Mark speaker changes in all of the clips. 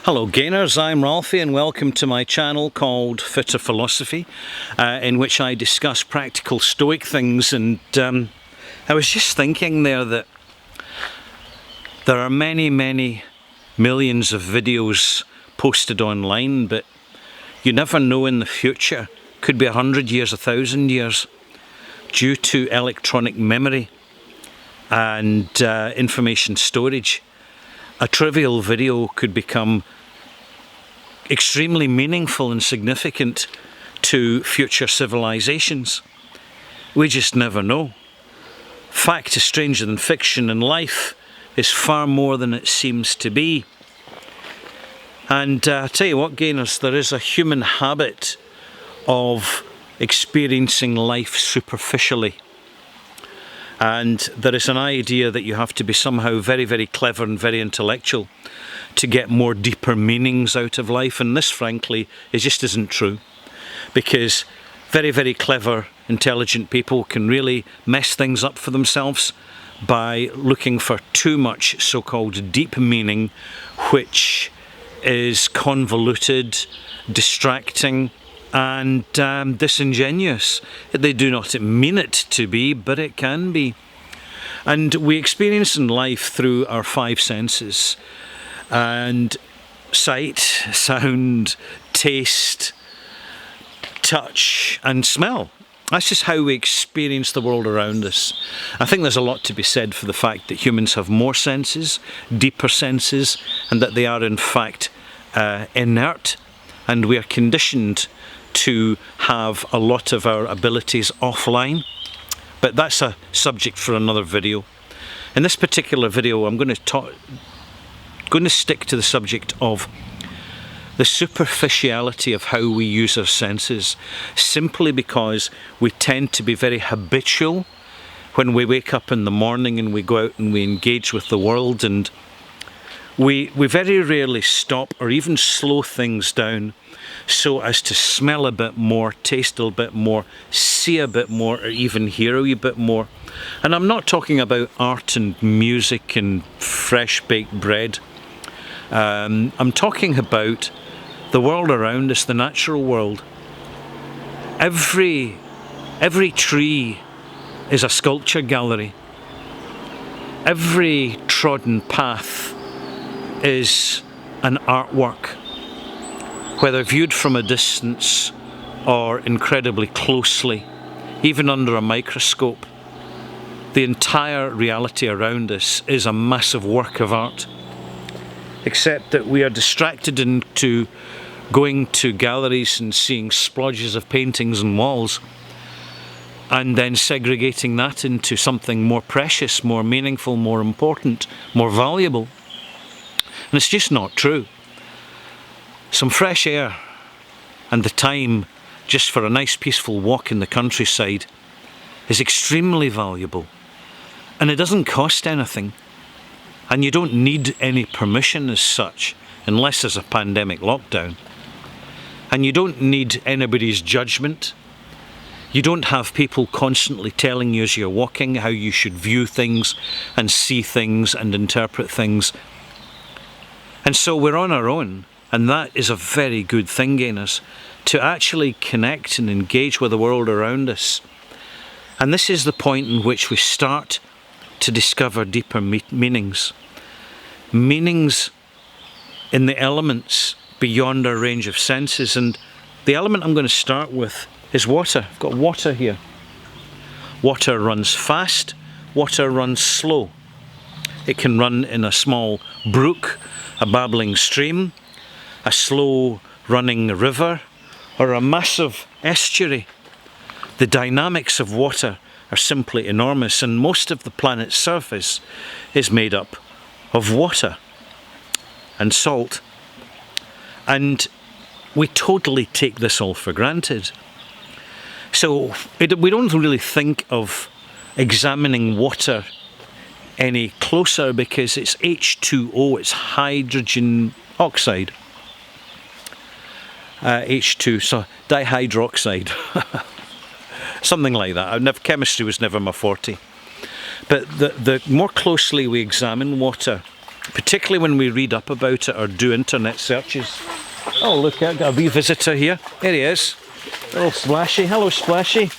Speaker 1: Hello Gainers, I'm Ralphie and welcome to my channel called Fitter Philosophy, in which I discuss practical stoic things. And I was just thinking there that there are many millions of videos posted online, but you never know in the future. Could be 100 years, 1,000 years, due to electronic memory and information storage. A trivial video could become extremely meaningful and significant to future civilizations. We just never know. Fact is stranger than fiction, and life is far more than it seems to be. And I tell you what, Gainers, there is a human habit of experiencing life superficially. And there is an idea that you have to be somehow very clever and very intellectual to get more deeper meanings out of life, and this frankly just isn't true, because very clever, intelligent people can really mess things up for themselves by looking for too much so-called deep meaning, which is convoluted, distracting and disingenuous. They do not mean it to be, but it can be. And we experience in life through our five senses, and sight, sound, taste, touch and smell. That's just how we experience the world around us. I think there's a lot to be said for the fact that humans have more senses, deeper senses, and that they are in fact inert, and we are conditioned to have a lot of our abilities offline. But that's a subject for another video. In this particular video I'm going to stick to the subject of the superficiality of how we use our senses, simply because we tend to be very habitual when we wake up in the morning and we go out and we engage with the world, and we very rarely stop or even slow things down so as to smell a bit more, taste a little bit more, see a bit more, or even hear a wee bit more. And I'm not talking about art and music and fresh baked bread. I'm talking about the world around us, the natural world. Every tree is a sculpture gallery. Every trodden path is an artwork, whether viewed from a distance or incredibly closely, even under a microscope. The entire reality around us is a massive work of art, except that we are distracted into going to galleries and seeing splodges of paintings and walls, and then segregating that into something more precious, more meaningful, more important, more valuable. And it's just not true. Some fresh air and the time just for a nice peaceful walk in the countryside is extremely valuable, and it doesn't cost anything, and you don't need any permission as such unless there's a pandemic lockdown, and you don't need anybody's judgment. You don't have people constantly telling you as you're walking how you should view things and see things and interpret things. And so we're on our own, and that is a very good thing, Gainers, to actually connect and engage with the world around us. And this is the point in which we start to discover deeper meanings. Meanings in the elements beyond our range of senses. And the element I'm going to start with is water. I've got water here. Water runs fast, water runs slow. It can run in a small brook, a babbling stream, a slow running river, or a massive estuary. The dynamics of water are simply enormous, and most of the planet's surface is made up of water and salt. And we totally take this all for granted. So we don't really think of examining water any closer, because it's H2O, it's hydrogen oxide. H2, so dihydroxide. Something like that. Chemistry was never my forte. But the more closely we examine water, particularly when we read up about it or do internet searches. Oh look, I've got a wee visitor here. Here he is. Little Splashy. Hello Splashy.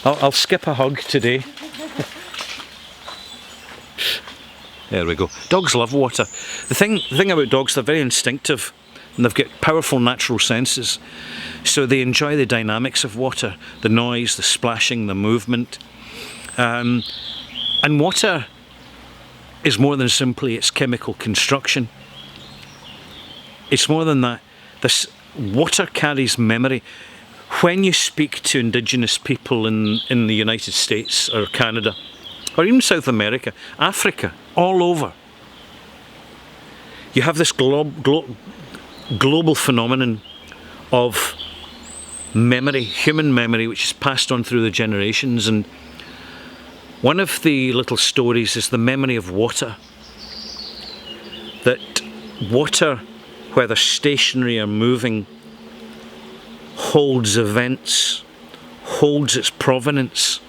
Speaker 1: I'll skip a hug today. There we go. Dogs love water. The thing about dogs, they're very instinctive and they've got powerful natural senses. So they enjoy the dynamics of water, the noise, the splashing, the movement. And water is more than simply its chemical construction. It's more than that. This water carries memory. When you speak to indigenous people in the United States or Canada, or even South America, Africa, all over, you have this global phenomenon of memory, human memory, which is passed on through the generations. And one of the little stories is the memory of water. That water, whether stationary or moving, holds events, holds its provenance,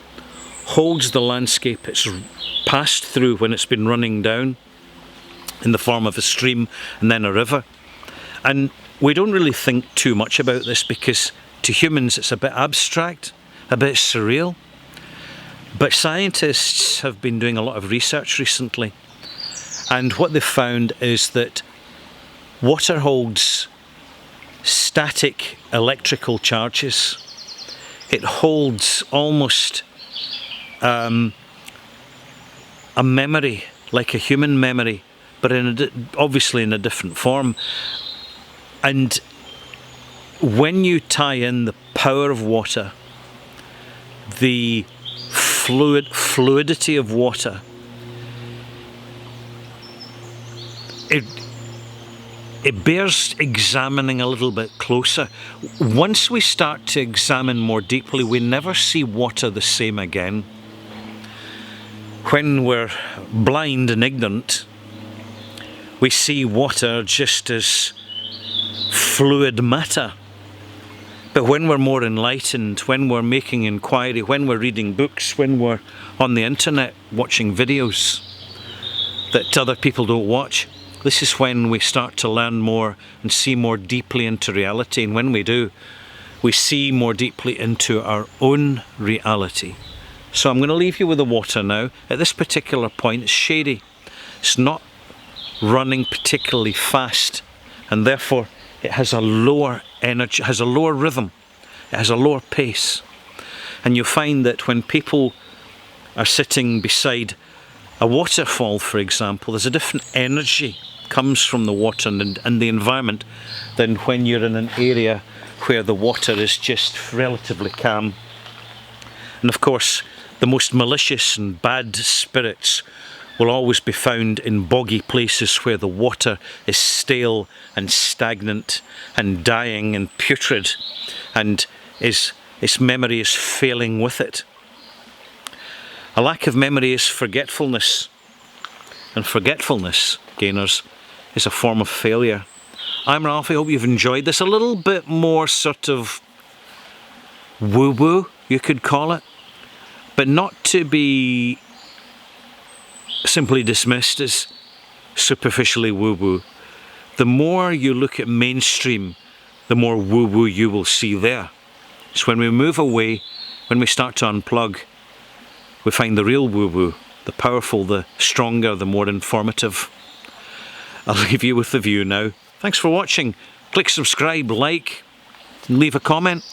Speaker 1: holds the landscape it's passed through when it's been running down in the form of a stream and then a river. And we don't really think too much about this because to humans it's a bit abstract, a bit surreal. But scientists have been doing a lot of research recently, and what they've found is that water holds static electrical charges. It holds almost a memory, like a human memory, but obviously in a different form. And when you tie in the power of water, the fluidity of water, it bears examining a little bit closer. Once we start to examine more deeply, we never see water the same again. When we're blind and ignorant, we see water just as fluid matter. But when we're more enlightened, when we're making inquiry, when we're reading books, when we're on the internet watching videos that other people don't watch, this is when we start to learn more and see more deeply into reality. And when we do, we see more deeply into our own reality. So I'm going to leave you with the water now. At this particular point, it's shady. It's not running particularly fast, and therefore it has a lower energy, has a lower rhythm, it has a lower pace. And you'll find that when people are sitting beside a waterfall, for example, there's a different energy comes from the water and the environment than when you're in an area where the water is just relatively calm. And of course, the most malicious and bad spirits will always be found in boggy places where the water is stale and stagnant and dying and putrid, and its memory is failing with it. A lack of memory is forgetfulness, and forgetfulness, gainers, is a form of failure. I'm Ralph, I hope you've enjoyed this. A little bit more sort of woo-woo, you could call it, but not to be simply dismissed as superficially woo-woo. The more you look at mainstream, the more woo-woo you will see there. It's when we move away, when we start to unplug, we find the real woo-woo, the powerful, the stronger, the more informative. I'll leave you with the view now. Thanks for watching. Click subscribe, like, and leave a comment.